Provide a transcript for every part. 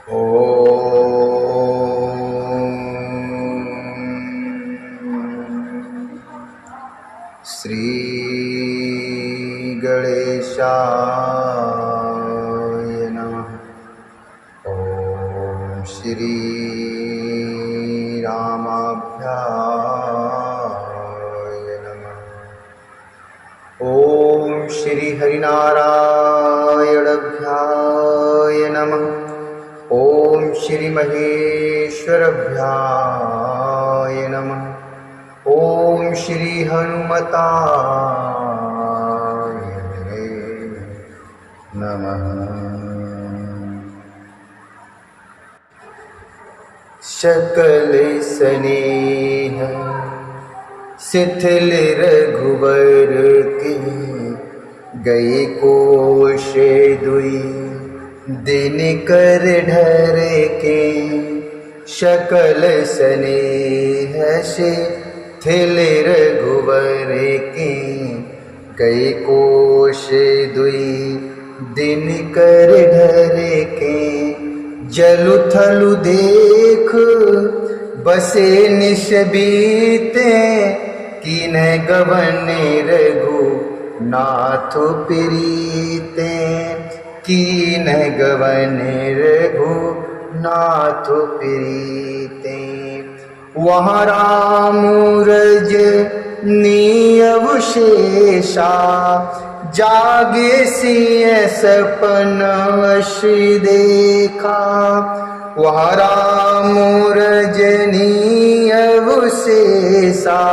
श्री गणेशाय नमः। ओम श्री रामाभ्याय नमः। ओम श्री हरिनारायणाभ्याय नमः। ओम श्री महेश्वराभ्याय नमः। ओम श्री हनुमताय नमः। सकल स्नेह शिथिल रघुवर के, गए कोश दुई दिन कर ढर के। सकल स्नेह शिथिल रघुवर के, गए कोश दुई दिन कर ढर के। जलु थलु देख बसे निश बीते, कीन गवन रघु नाथ प्रीते। कीन गवन रघु नाथ प्रीते। वहाँ राम रजनी अवशेषा, जागे सिय सपन वश देखा। वहाँ राम रजनी अवशेषा,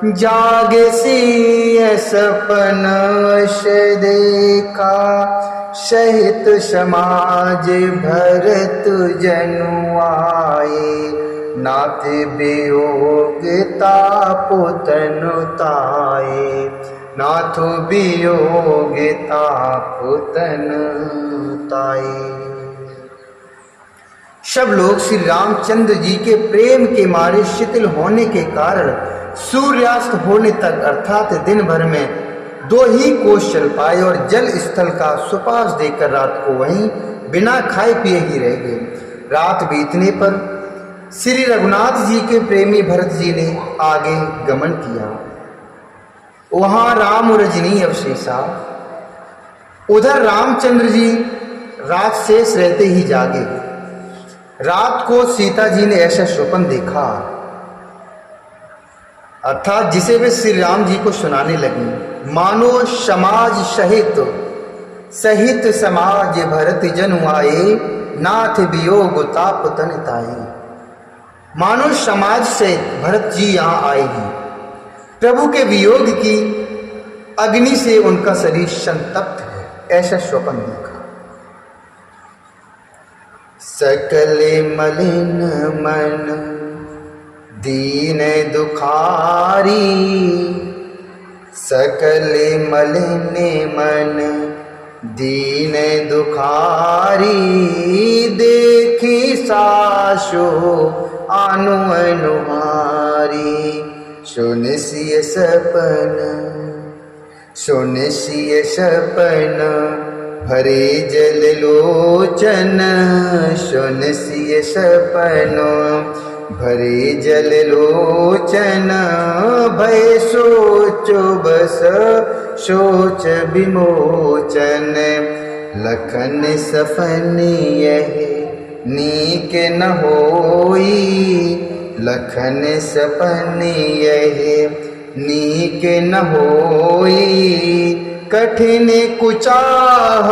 जागे सिय सपन वश देखा। सहित समाज भरत जनु आए, नाथ वियोग ताप तनु ताए। नाथ वियोग ताप तनु ताए। सब लोग श्री रामचंद्र जी के प्रेम के मारे शिथिल होने के कारण सूर्यास्त होने तक अर्थात दिन भर में 2 ही कोस चल पाए और जल स्थल का सुपास देकर रात को वहीं बिना खाए पिए ही रह गए। रात बीतने पर श्री रघुनाथ जी के प्रेमी भरत जी ने आगे गमन किया। वहां राम रजनी अवशेषा, उधर रामचंद्र जी रात शेष रहते ही जागे। रात को सीता जी ने ऐसा स्वप्न देखा, अर्थात जिसे वे श्री राम जी को सुनाने लगी। मानो समाज सहित सहित समाज भरत जनु आए, नाथ वियोग ताप तन ताए। मानो समाज से भरत जी यहाँ आए हैं, प्रभु के वियोग की अग्नि से उनका शरीर संतप्त है, ऐसा स्वप्न देखा। सकल मलिन मन दीन दुखारी, सकल मलिन मन दीन दुखारी। देखी सासो आनु अनुहारी, सुन सिय सपन सुन सिय सपन भरे जल लोचन। सुन सिय सपन भरे जल लोचन। भय सोचो बस सोच विमोचन। लखन सफन यह नीक न होई, लखन सपन यह नीक न होई। कठिन कुचाह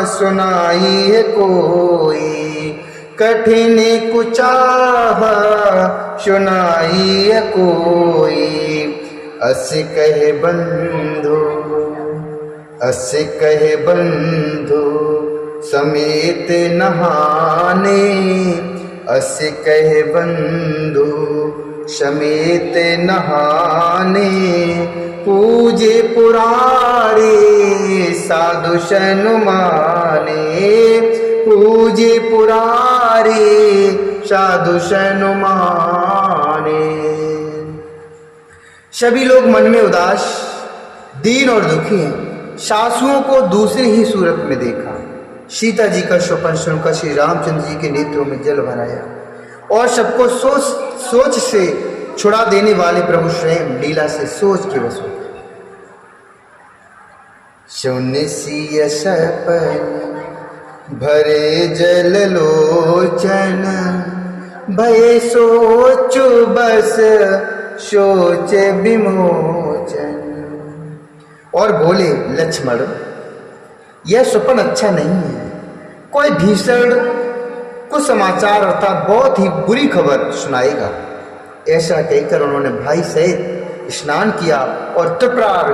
सुनाई है कोई, कठिन कुचाह सुनाई है कोई। अस कहे बंधु अस कहे बंधु समेत नहाने। अस कहे बंधु समेत नहाने। पूजे पुरारे साधु सनुमाने। पूजे पुरारे साधु सनुमाने। सभी लोग मन में उदास, दीन और दुखी हैं। सासुओं को दूसरी ही सूरत में देखा। सीता जी का स्वप्न सुनकर श्री रामचंद्र जी के नेत्रों में जल भर आया और सबको सोच से छुड़ा देने वाले प्रभु स्वयं लीला से सोच के वश हो गए। सुन सिय सपन भरे जल लोचन, भय सोचु बस सोच विमोचन। और बोले लक्ष्मण, यह स्वप्न अच्छा नहीं है, कोई भीषण कुसमाचार अर्थात बहुत ही बुरी खबर सुनाएगा। ऐसा कहकर उन्होंने भाई सहित स्नान किया और त्रिपुरार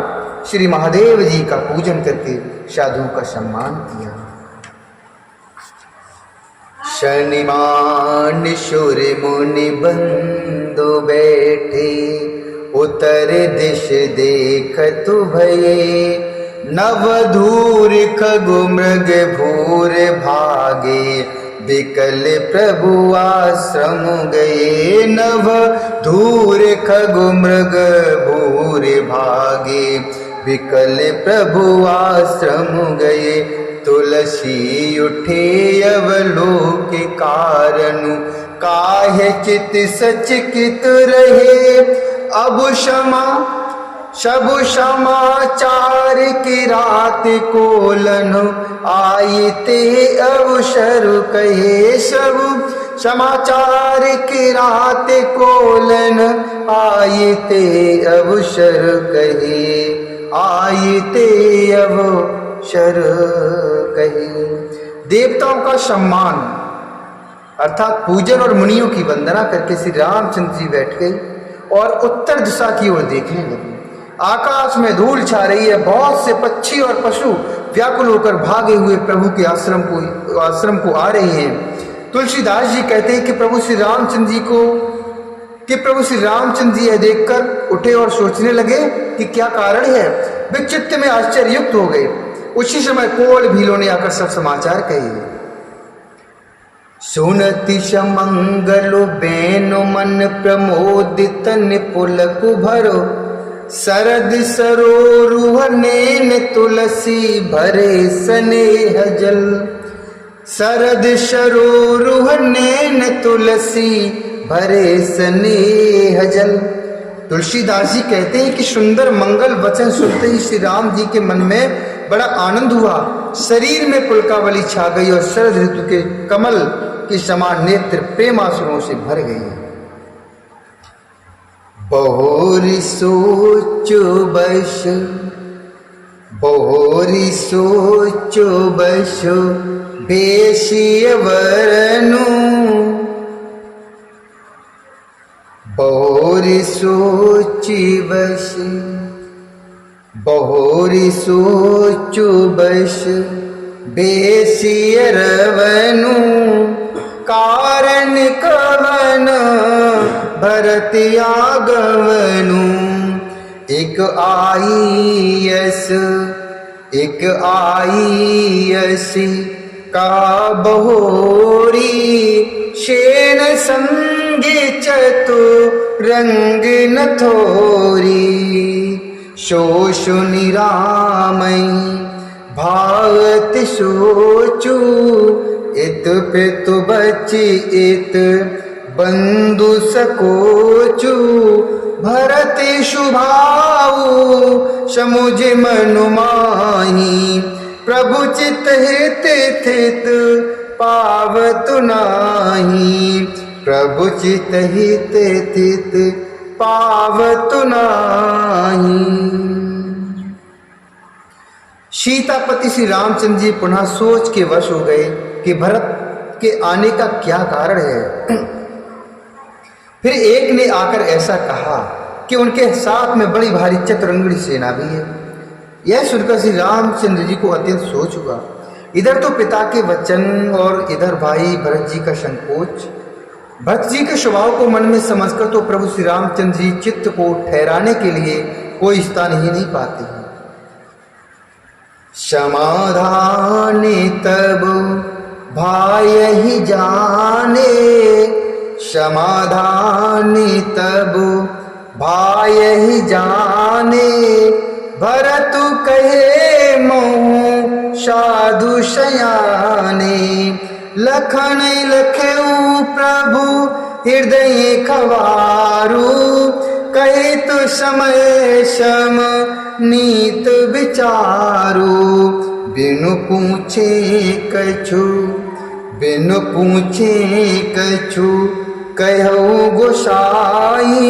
श्री महादेव जी का पूजन करके साधुओं का सम्मान किया। शनिमान शुर मुनि बंधु बैठे, उत्तर दिश देखतु भये। नवधूर खगु मृग भूर भागे, विकल प्रभु आश्रम गए। नवधूर खगु मृग भूर भागे, विकल प्रभु आश्रम गए। तुलसी उठे अवलोक कारणु, काहे चित सचकित रहे। अब सब समाचार की रात कोलन, आई ते अवसर कहे। सब समाचार की रात कोलन, आई ते अवसर कहे। आई ते अवसर कहे। देवताओं का सम्मान अर्थात पूजन और मुनियों की वंदना करके श्री रामचंद्र जी बैठ गए और उत्तर दिशा की ओर देखने लगे। आकाश में धूल छा रही है, बहुत से पक्षी और पशु व्याकुल होकर भागे हुए प्रभु के आश्रम को आ रहे हैं। तुलसीदास जी कहते हैं कि प्रभु श्री रामचंद्र जी यह देखकर उठे और सोचने लगे कि क्या कारण है। वे चित्त में आश्चर्ययुक्त हो गए। उसी समय कोल भीलों ने आकर सब समाचार कहे। सुनति समंगलो बेनु मन प्रमोदित निपुलक भरो। शरद सरोरुह नैन तुलसी भरे स्नेह जल। शरद सरोरुह नैन तुलसी भरे स्नेह जल। तुलसीदास जी कहते हैं कि सुंदर मंगल वचन सुनते ही श्री राम जी के मन में बड़ा आनंद हुआ। शरीर में पुलकावली छा गई और शरद ऋतु के कमल के समान नेत्र प्रेमासुरों से भर गई। बहुरी सोचो बस, बहुरी सोचो बस बेशिय वरनु। बहुरी सोची बस, बहुरी सोचो बस बेशिय रवनु। कारण कवन भरत आगवनु। एक आईयस का बहोरी। शेन संगे चतुरंग न थोरी। शोषु निरामय भावत सोचू। इत पितु बची इत बंधु सकोचु। भरत शुभाऊ समुझ मनु माही। प्रभु चित हित थित पावतु नाही। प्रभु चित हित थित पावतु नाही। सीतापति श्री रामचंद्र जी पुनः सोच के वश हो गए कि भरत के आने का क्या कारण है। फिर एक ने आकर ऐसा कहा कि उनके साथ में बड़ी भारी चतुरंगड़ी सेना भी है। यह सुनकर श्री रामचंद्र जी को अत्यंत सोच हुआ। इधर तो पिता के वचन और इधर भाई भरत जी का संकोच। भरत जी के स्वभाव को मन में समझकर तो प्रभु श्री रामचंद्र जी चित्त को ठहराने के लिए कोई स्थान ही नहीं पाते हैं। समाधान तब भाई ही जाने। समाधान तब भाई ही जाने। भरत कहे मोह साधु शयाने, लखन लखेऊ प्रभु हृदय खवारू, कहे तो समय सम नीत विचारू, बिनु पूछे कछु बिनु पूछे कछु कहु गोसाई,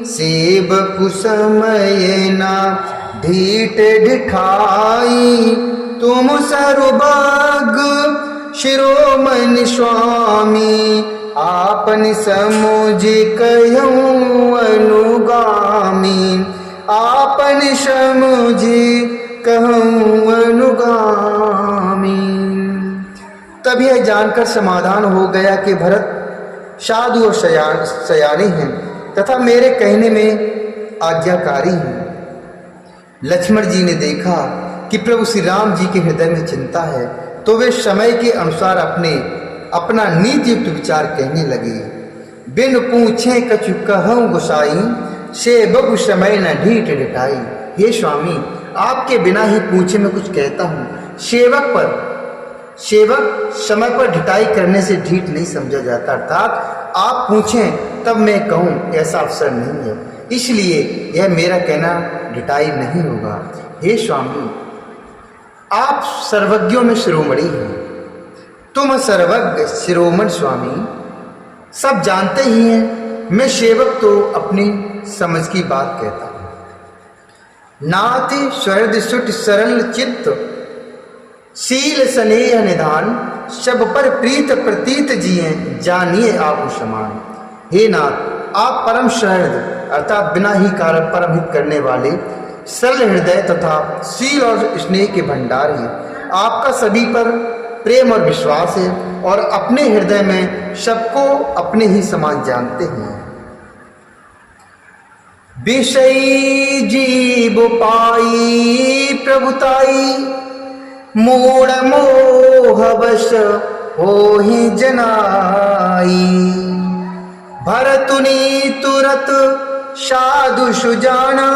सेवकु समय ना ढीठ ढिठाई, तुम सर्वभाग शिरोमणि स्वामी, आपन समुझ कहूँ अनुगामी, आपन समुझ कहूँ अनुगामी। तब यह जानकर समाधान हो गया कि भरत साधु और सयाने हैं तथा मेरे कहने में आज्ञाकारी हैं। लक्ष्मण जी ने देखा कि प्रभु श्री राम जी के हृदय में चिंता है, तो वे समय के अनुसार अपना नीति युक्त विचार कहने लगे। बिन पूछे कछु कहूँ गोसाई, से बबु समय न ढीठ ढिठाई। हे स्वामी, आपके बिना ही पूछे मैं कुछ कहता हूँ। सेवक समय पर ढिठाई करने से ढीठ नहीं समझा जाता, अर्थात आप पूछें तब मैं कहूँ ऐसा अवसर नहीं है, इसलिए यह मेरा कहना ढिठाई नहीं होगा। हे स्वामी, आप सर्वज्ञों में शिरोमणि हैं, तुम सर्वज्ञ शिरोमण स्वामी, सब जानते ही हैं। मैं सेवक तो अपनी समझ की बात कहता हूँ। नाति स्वहृद सुट सरल चित्त, शील स्नेह निधान, सब पर प्रीत प्रतीत जिए, जानिए आप समान। हे नाथ, आप परम सहृद अर्थात बिना ही कारण परम हित करने वाले, सरल हृदय तथा शील और स्नेह के भंडार हैं। आपका सभी पर प्रेम और विश्वास है और अपने हृदय में सबको अपने ही समान जानते हैं। विषयी जीव पाई प्रभुताई, मूढ़ मोह वश होहि जनाई। भरतुनि तुरत साधु सुजाना,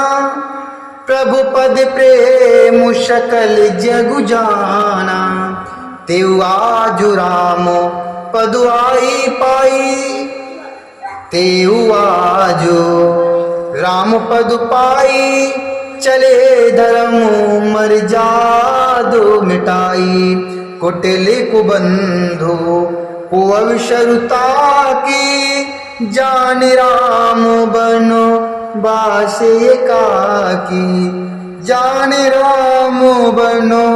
प्रभु पद प्रेम सकल जगु जाना। तेउ आजु राम पद आई पाई, तेउ आजु राम पद पाई। चले धर्म मर्यादो मिटाई, कुटिल कुबंधु को अवसरुता की। जान राम बनो बास एकाकी, जान राम बनो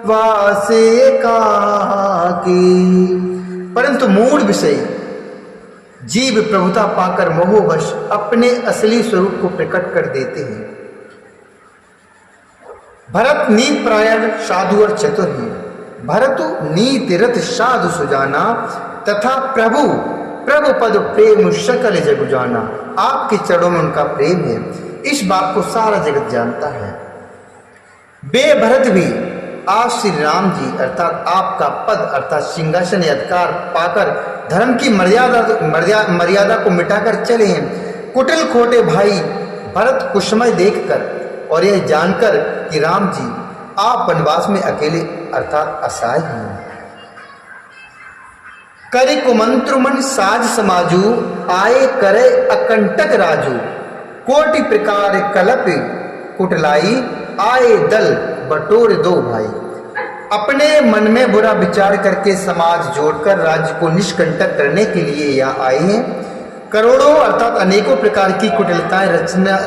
वास एकाकी। परंतु मूढ़ विषय जीव प्रभुता पाकर मोहवश अपने असली स्वरूप को प्रकट कर देते हैं। भरत नीति परायण साधु और चतुर हैं। भरतु नीति रत साधु सुजाना, तथा प्रभु पद प्रेम सकल जग जाना। आपके चरणों में उनका प्रेम है, इस बात को सारा जगत जानता है। बे भरत भी आज श्री राम जी अर्थात आपका पद अर्थात सिंहासन अधिकार पाकर धर्म की मर्यादा को मिटाकर चले हैं। कुटिल खोटे भाई भरत कुसमय देखकर और यह जानकर कि राम जी आप वनवास में अकेले अर्थात असहाय हैं। करे कुमंत्र मन साज समाजू, आए करे अकंटक राजू। कोटि प्रकार कलप कुटलाई, आए दल बटोर दो भाई। अपने मन में बुरा विचार करके समाज जोड़कर राज्य को निष्कंटक करने के लिए यहाँ आए हैं। करोड़ों अर्थात अनेकों प्रकार की कुटिलताएं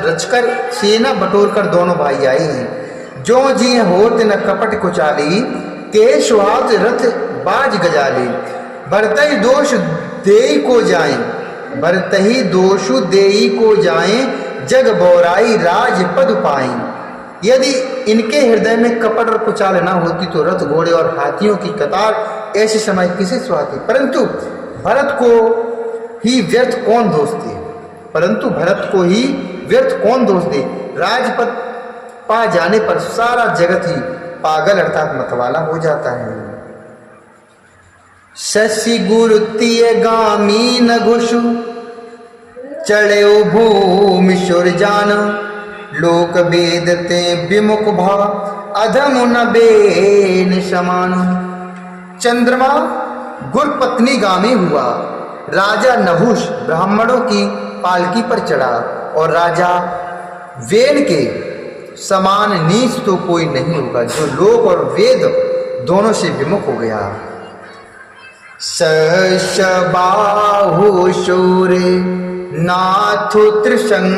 रचकर सेना बटोर कर दोनों भाई आए हैं। जो जी होत न कपट कुचाली, के सुहात रथ बाज गजाली। बरतई दोष देई को जाएं, बरतही दोषु देई को जाएं। जग बौराई राज पद पाएं। यदि इनके हृदय में कपट और कुचाल न होती तो रथ घोड़े और हाथियों की कतार ऐसे समय किसे सुहाती। परंतु भरत को ही व्यर्थ कौन दोष दे, परंतु भरत को ही व्यर्थ कौन दोष दे। राजपद पा जाने पर सारा जगत ही पागल अर्थात मतवाला हो जाता है। शशि गुरुतीय गामी न घुषु, चढ़े भूमि सुर जान। लोक वेदते विमुख भा, अधम न बेन समान। चंद्रमा गुरपत्नी गामी हुआ। राजा नहुष ब्राह्मणों की पालकी पर चढ़ा और राजा वेन के समान नीच तो कोई नहीं होगा जो लोक और वेद दोनों से विमुख हो गया। सश बाहु शूरे नाथु त्रिशंग